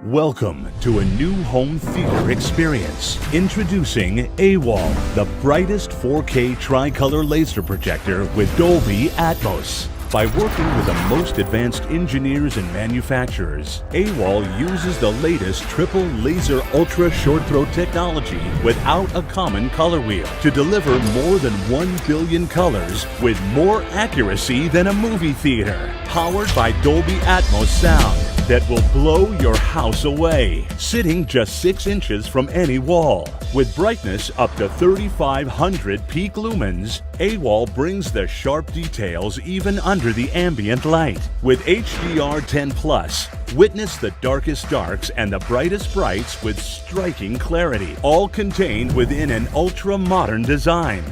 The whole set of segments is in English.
Welcome to a new home theater experience. Introducing Awol, the brightest 4K tricolor laser projector with Dolby Atmos. By working with the most advanced engineers and manufacturers, Awol uses the latest triple laser ultra short throw technology without a common color wheel to deliver more than 1 billion colors with more accuracy than a movie theater. Powered by Dolby Atmos sound that will blow your house away, sitting just 6 inches from any wall. With brightness up to 3500 peak lumens, Awol brings the sharp details even under the ambient light. With HDR10+, witness the darkest darks and the brightest brights with striking clarity, all contained within an ultra-modern design.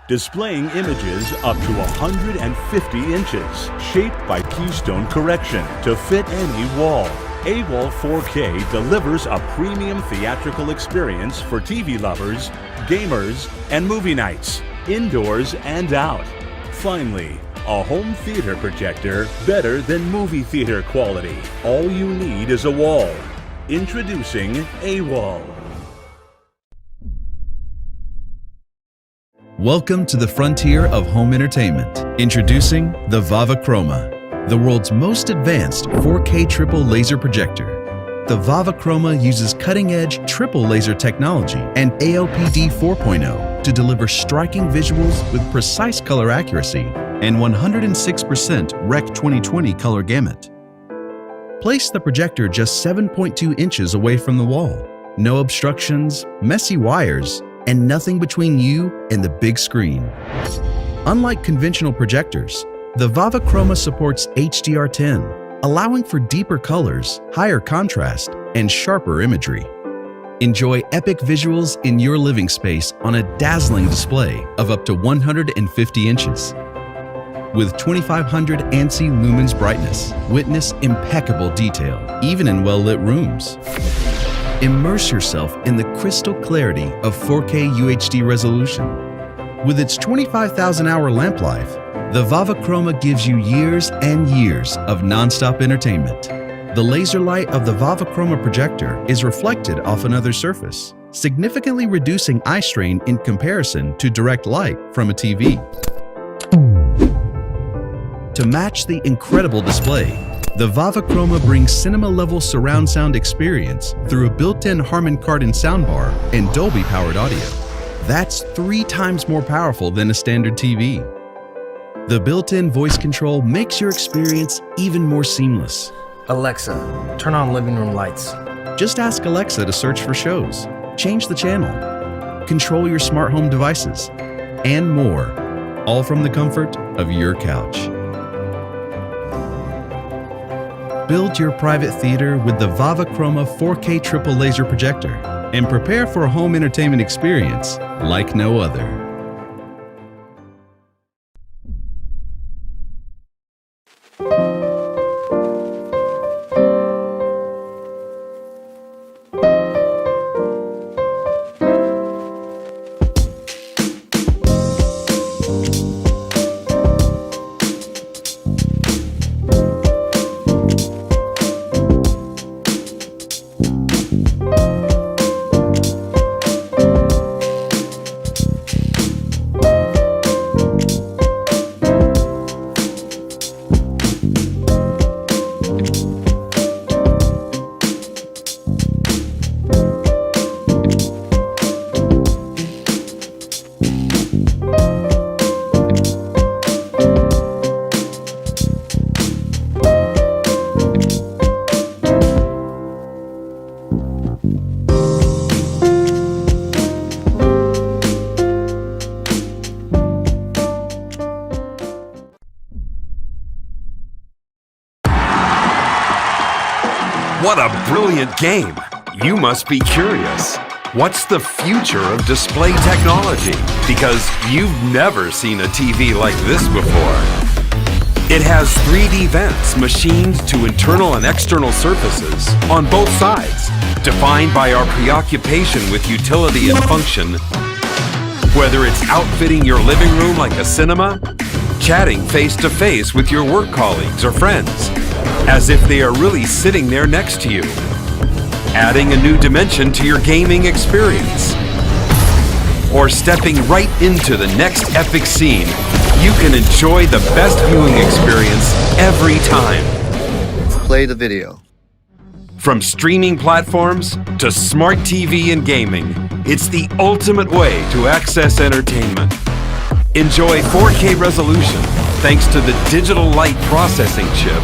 Displaying images up to 150 inches, shaped by keystone correction to fit any wall. Awol 4K delivers a premium theatrical experience for TV lovers, gamers, and movie nights, indoors and out. Finally, a home theater projector better than movie theater quality. All you need is a wall. Introducing Awol. Welcome to the frontier of home entertainment. Introducing the VAVA Chroma, the world's most advanced 4K triple laser projector. The VAVA Chroma uses cutting-edge triple laser technology and ALPD 4.0 to deliver striking visuals with precise color accuracy and 106% Rec 2020 color gamut. Place the projector just 7.2 inches away from the wall. No obstructions, messy wires, and nothing between you and the big screen. Unlike conventional projectors, the VAVA Chroma supports HDR10, allowing for deeper colors, higher contrast, and sharper imagery. Enjoy epic visuals in your living space on a dazzling display of up to 150 inches. With 2500 ANSI lumens brightness, witness impeccable detail, even in well-lit rooms. Immerse yourself in the crystal clarity of 4K UHD resolution. With its 25,000-hour lamp life, the VAVA Chroma gives you years and years of non-stop entertainment. The laser light of the VAVA Chroma projector is reflected off another surface, significantly reducing eye strain in comparison to direct light from a TV. To match the incredible display, the VAVA Chroma brings cinema-level surround sound experience through a built-in Harman Kardon soundbar and Dolby-powered audio. That's 3 times more powerful than a standard TV. The built-in voice control makes your experience even more seamless. Alexa, turn on living room lights. Just ask Alexa to search for shows, change the channel, control your smart home devices, and more, all from the comfort of your couch. Build your private theater with the VAVA Chroma 4K triple laser projector and prepare for a home entertainment experience like no other. What a brilliant game! You must be curious. What's the future of display technology? Because you've never seen a TV like this before. It has 3D vents machined to internal and external surfaces on both sides, defined by our preoccupation with utility and function. Whether it's outfitting your living room like a cinema, chatting face-to-face with your work colleagues or friends, as if they are really sitting there next to you, adding a new dimension to your gaming experience, or stepping right into the next epic scene, you can enjoy the best viewing experience every time. Play the video. From streaming platforms to smart TV and gaming, it's the ultimate way to access entertainment. Enjoy 4K resolution thanks to the digital light processing chip,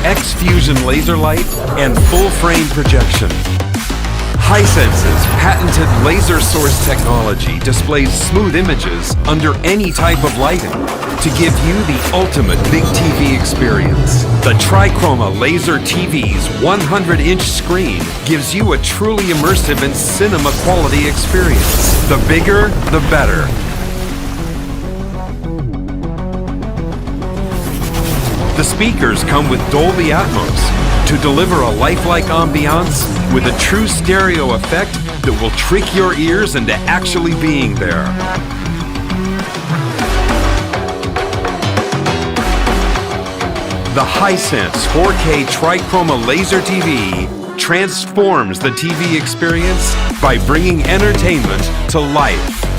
XFusion laser light, and full-frame projection. Hisense's patented laser source technology displays smooth images under any type of lighting to give you the ultimate big TV experience. The TriChroma Laser TV's 100-inch screen gives you a truly immersive and cinema quality experience. The bigger, the better. The speakers come with Dolby Atmos to deliver a lifelike ambiance with a true stereo effect that will trick your ears into actually being there. The Hisense 4K TriChroma Laser TV transforms the TV experience by bringing entertainment to life.